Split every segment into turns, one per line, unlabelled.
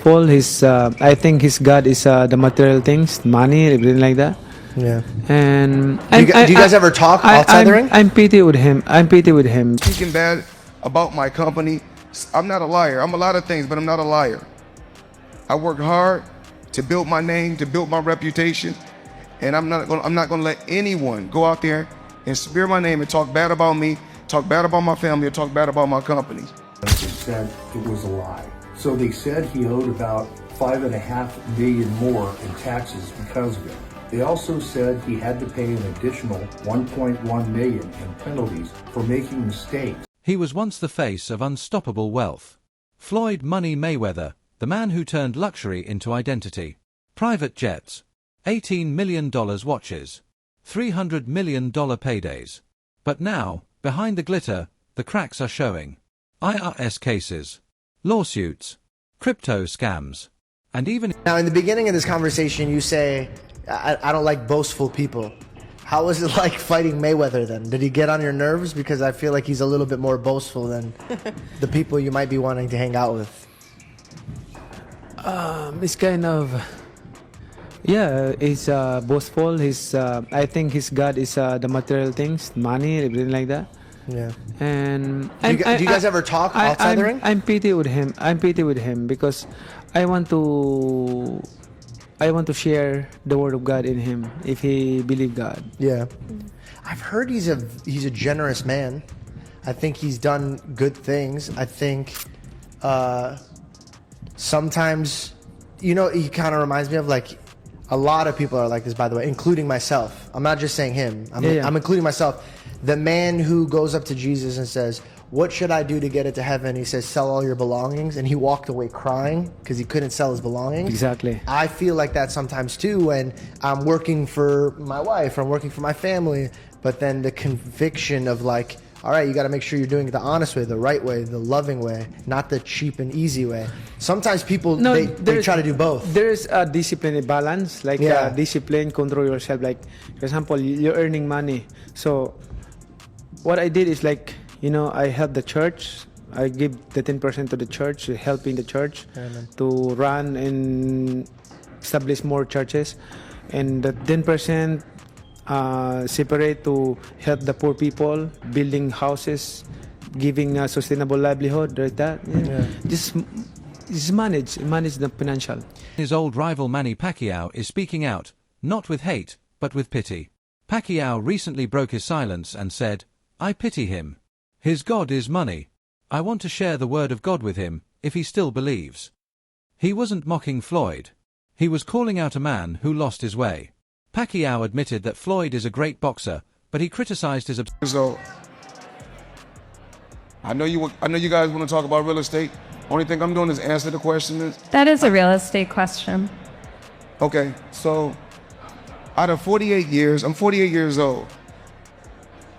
boastful. He's I think his God is the material things, money, everything like that.
Yeah.
And
Do you guys ever talk outside the ring?
I'm pity with him. I'm pity with him.
Speaking bad about my company, I'm not a liar. I'm a lot of things, but I'm not a liar. I work hard to build my name, to build my reputation, and I'm not gonna let anyone go out there and smear my name and talk bad about me, talk bad about my family, or talk bad about my company.
They said it was a lie. So they said he owed about $5.5 million more in taxes because of it. They also said he had to pay an additional $1.1 million in penalties for making mistakes.
He was once the face of unstoppable wealth. Floyd Money Mayweather, the man who turned luxury into identity. Private jets, $18 million watches, $300 million paydays. But now, behind the glitter, the cracks are showing. IRS cases, lawsuits, crypto scams, and even...
Now, in the beginning of this conversation, you say, I don't like boastful people. How was it like fighting Mayweather then? Did he get on your nerves? Because I feel like he's a little bit more boastful than the people you might be wanting to hang out with.
It's kind of, yeah, he's boastful. He's I think his God is the material things, money, everything like that.
Yeah.
And
do you guys ever talk outside the ring?
I'm pity with him. I'm pity with him because I want to share the word of God in him if he believe God.
Yeah. I've heard he's a generous man. I think he's done good things. I think sometimes, you know, he kind of reminds me of like a lot of people are like this, by the way, including myself. I'm not just saying him. I'm including myself. The man who goes up to Jesus and says, "What should I do to get into heaven?" He says, "Sell all your belongings." And he walked away crying because he couldn't sell his belongings.
Exactly.
I feel like that sometimes too when I'm working for my wife or I'm working for my family, but then the conviction of like, all right, you got to make sure you're doing it the honest way, the right way, the loving way, not the cheap and easy way. Sometimes people, they try to do both.
There's a discipline, a balance, like discipline, control yourself. Like, for example, you're earning money. So what I did is like, you know, I help the church. I give the 10% to the church, helping the church to run and establish more churches. And the 10% separate to help the poor people, building houses, giving a sustainable livelihood, like that. Just manage the financial.
His old rival Manny Pacquiao is speaking out, not with hate, but with pity. Pacquiao recently broke his silence and said, "I pity him. His God is money. I want to share the word of God with him, if he still believes." He wasn't mocking Floyd. He was calling out a man who lost his way. Pacquiao admitted that Floyd is a great boxer, but he criticized his...
So, I know you guys want to talk about real estate. Only thing I'm doing is answer the question.
That is a real estate question.
Okay, so out of 48 years, I'm 48 years old,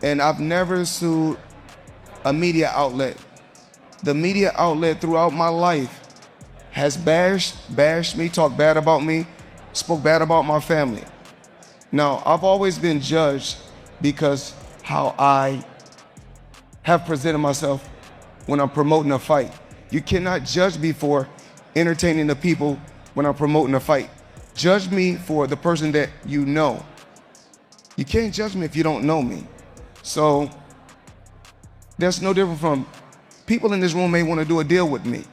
and I've never sued a media outlet. The media outlet throughout my life has bashed me, talked bad about me, spoke bad about my family. Now, I've always been judged because how I have presented myself when I'm promoting a fight. You cannot judge me for entertaining the people when I'm promoting a fight. Judge me for the person that you know. You can't judge me if you don't know me. So that's no different from people in this room may want to do a deal with me.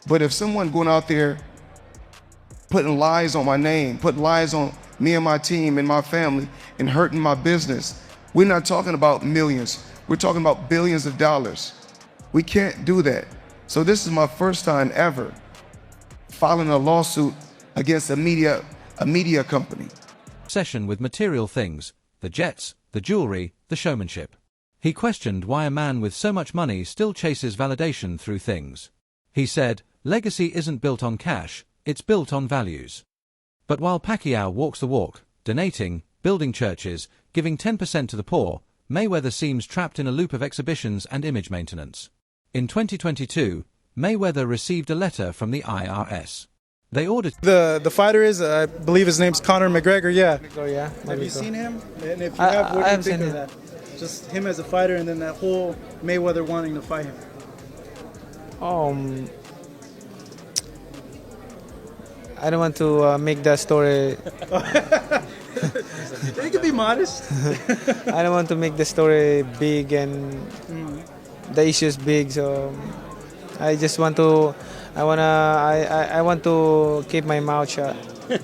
But if someone going out there putting lies on my name, putting lies on me and my team and my family and hurting my business, we're not talking about millions. We're talking about billions of dollars. We can't do that. So this is my first time ever filing a lawsuit against a media company.
Obsession with material things, the jets, the jewelry, the showmanship. He questioned why a man with so much money still chases validation through things. He said, "Legacy isn't built on cash, it's built on values." But while Pacquiao walks the walk, donating, building churches, giving 10% to the poor, Mayweather seems trapped in a loop of exhibitions and image maintenance. In 2022, Mayweather received a letter from the IRS. They ordered...
The fighter is, I believe his name's Conor McGregor, yeah.
Yeah.
Have you seen him? And if you have, what do you think of that? Just him as a fighter and then that whole Mayweather wanting to fight him.
I don't want to make the story.
You can be modest.
I don't want to make the story big and the issues big. So I just want to. I want to keep my mouth shut.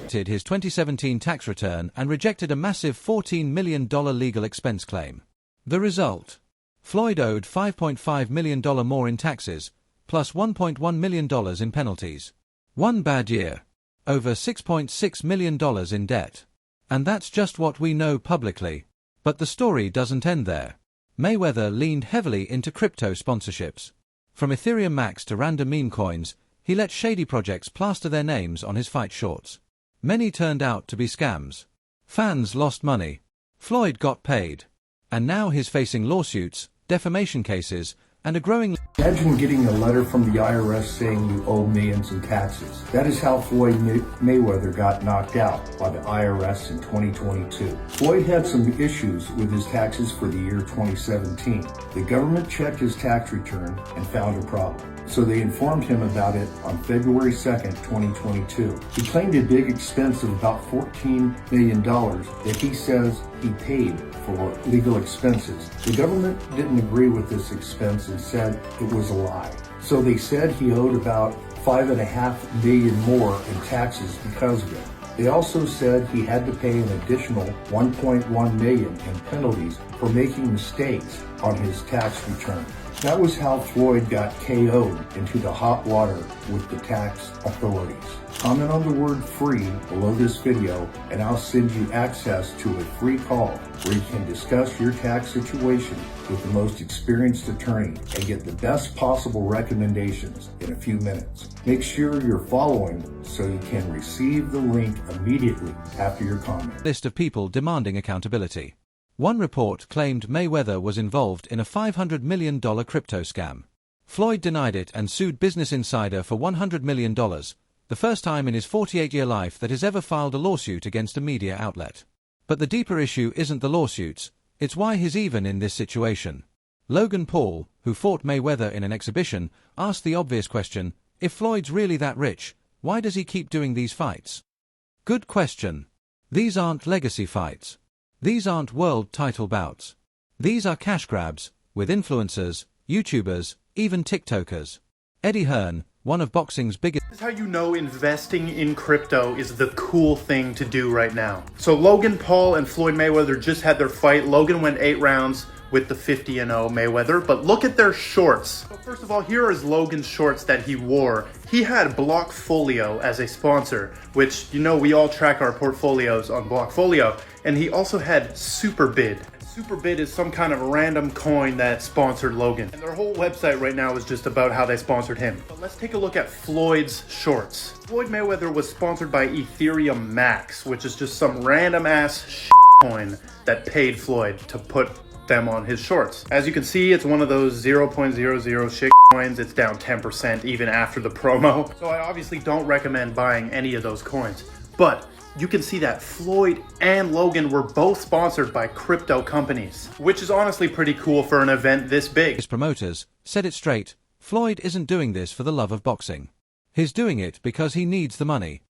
His 2017 tax return and rejected a massive $14 million legal expense claim. The result: Floyd owed $5.5 million more in taxes, plus $1.1 million in penalties. One bad year, over $6.6 million in debt. And that's just what we know publicly. But the story doesn't end there. Mayweather leaned heavily into crypto sponsorships. From Ethereum Max to random meme coins, he let shady projects plaster their names on his fight shorts. Many turned out to be scams. Fans lost money. Floyd got paid. And now he's facing lawsuits, defamation cases, and a growing...
Imagine getting a letter from the IRS saying you owe millions in taxes. That is how Floyd Mayweather got knocked out by the IRS in 2022. Floyd had some issues with his taxes for the year 2017. The government checked his tax return and found a problem. So they informed him about it on February 2nd, 2022. He claimed a big expense of about $14 million that he says he paid for legal expenses. The government didn't agree with this expense and said it was a lie. So they said he owed about $5.5 million more in taxes because of it. They also said he had to pay an additional $1.1 million in penalties for making mistakes on his tax return. That was how Floyd got KO'd into the hot water with the tax authorities. Comment on the word free below this video and I'll send you access to a free call where you can discuss your tax situation with the most experienced attorney and get the best possible recommendations in a few minutes. Make sure you're following so you can receive the link immediately after your comment.
List of people demanding accountability. One report claimed Mayweather was involved in a $500 million crypto scam. Floyd denied it and sued Business Insider for $100 million, the first time in his 48-year life that he's ever filed a lawsuit against a media outlet. But the deeper issue isn't the lawsuits, it's why he's even in this situation. Logan Paul, who fought Mayweather in an exhibition, asked the obvious question, if Floyd's really that rich, why does he keep doing these fights? Good question. These aren't legacy fights. These aren't world title bouts. These are cash grabs, with influencers, YouTubers, even TikTokers. Eddie Hearn, one of boxing's biggest...
This is how you know investing in crypto is the cool thing to do right now. So Logan Paul and Floyd Mayweather just had their fight. Logan went 8 rounds with the 50-0 Mayweather, but look at their shorts. So first of all, here is Logan's shorts that he wore. He had Blockfolio as a sponsor, which, you know, we all track our portfolios on Blockfolio, and he also had Superbid. Superbid is some kind of random coin that sponsored Logan. And their whole website right now is just about how they sponsored him. But let's take a look at Floyd's shorts. Floyd Mayweather was sponsored by Ethereum Max, which is just some random ass coin that paid Floyd to put them on his shorts. As you can see, it's one of those 0.00 shit coins. It's down 10% even after the promo. So I obviously don't recommend buying any of those coins. But you can see that Floyd and Logan were both sponsored by crypto companies, which is honestly pretty cool for an event this big.
His promoters said it straight, Floyd isn't doing this for the love of boxing. He's doing it because he needs the money.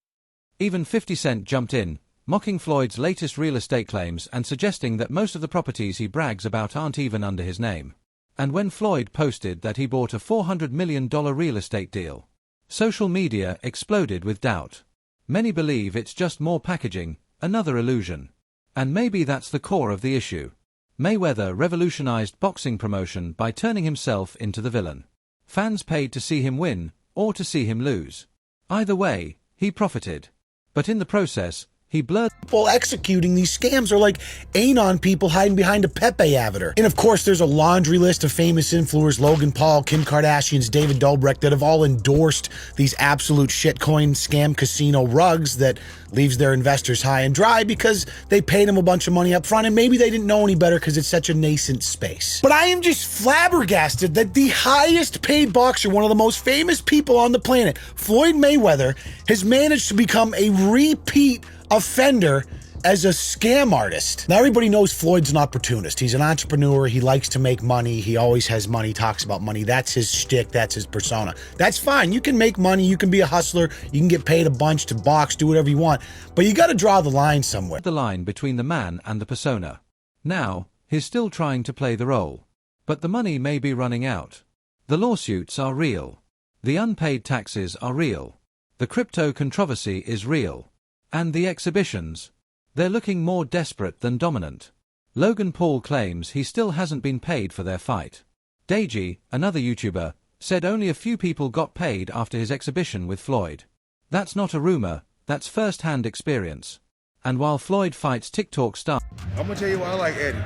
Even 50 Cent jumped in, mocking Floyd's latest real estate claims and suggesting that most of the properties he brags about aren't even under his name. And when Floyd posted that he bought a $400 million real estate deal, social media exploded with doubt. Many believe it's just more packaging, another illusion. And maybe that's the core of the issue. Mayweather revolutionized boxing promotion by turning himself into the villain. Fans paid to see him win, or to see him lose. Either way, he profited. But in the process, he blurred...
People executing these scams are like Anon people hiding behind a Pepe avatar. And of course, there's a laundry list of famous influencers, Logan Paul, Kim Kardashian's, David Dobrik, that have all endorsed these absolute shitcoin scam casino rugs that leaves their investors high and dry because they paid them a bunch of money up front and maybe they didn't know any better because it's such a nascent space. But I am just flabbergasted that the highest paid boxer, one of the most famous people on the planet, Floyd Mayweather, has managed to become a repeat offender as a scam artist. Now, everybody knows Floyd's an opportunist. He's an entrepreneur. He likes to make money. He always has money, talks about money. That's his shtick. That's his persona. That's fine. You can make money. You can be a hustler. You can get paid a bunch to box, do whatever you want. But you got to draw the line somewhere.
The line between the man and the persona. Now, he's still trying to play the role. But the money may be running out. The lawsuits are real. The unpaid taxes are real. The crypto controversy is real. And the exhibitions? They're looking more desperate than dominant. Logan Paul claims he still hasn't been paid for their fight. Deji, another YouTuber, said only a few people got paid after his exhibition with Floyd. That's not a rumor, that's first-hand experience. And while Floyd fights TikTok star...
I'm gonna tell you why I like Eddie.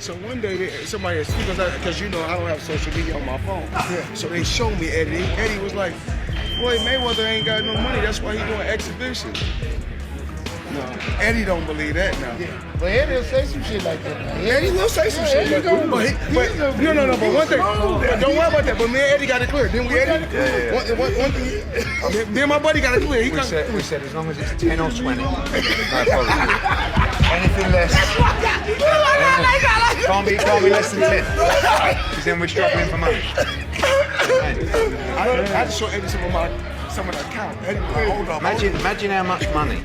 So one day, somebody, because you know I don't have social media on my phone. Yeah. So they showed me Eddie. Eddie was like, Floyd Mayweather ain't got no money. That's why he doing exhibitions. No, Eddie don't believe that now.
Yeah. But Eddie will say some shit like that.
Eddie will say some shit like that. But one thing, don't worry about that. But me and Eddie got it clear. Didn't we, Eddie? Yeah. One thing, me and my buddy got it clear.
We said as long as it's 10 or 20, no problem. Anything less. Can't be less than 10. Because then we're struggling for money.
I had to show Eddie some of the account. Eddie, hold up.
Imagine how much money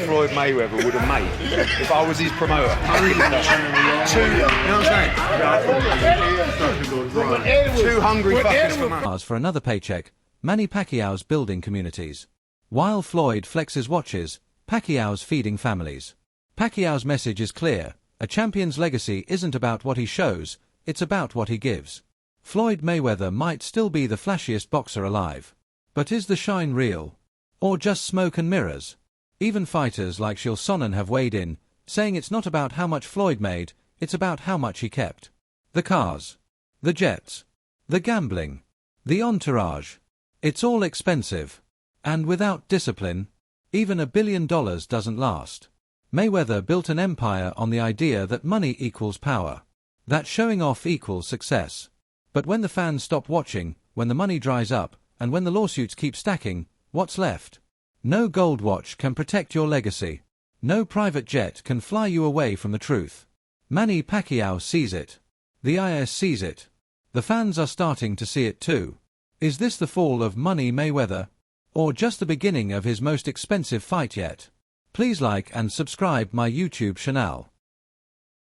Floyd Mayweather would have made if I was his promoter. You know what I'm saying? Two hungry fuckers for money.
For another paycheck, Manny Pacquiao's building communities. While Floyd flexes watches, Pacquiao's feeding families. Pacquiao's message is clear. A champion's legacy isn't about what he shows, it's about what he gives. Floyd Mayweather might still be the flashiest boxer alive. But is the shine real? Or just smoke and mirrors? Even fighters like Chael Sonnen have weighed in, saying it's not about how much Floyd made, it's about how much he kept. The cars. The jets. The gambling. The entourage. It's all expensive. And without discipline, even $1 billion doesn't last. Mayweather built an empire on the idea that money equals power. That showing off equals success. But when the fans stop watching, when the money dries up, and when the lawsuits keep stacking, what's left? No gold watch can protect your legacy. No private jet can fly you away from the truth. Manny Pacquiao sees it. The IS sees it. The fans are starting to see it too. Is this the fall of Money Mayweather? Or just the beginning of his most expensive fight yet? Please like and subscribe my YouTube channel.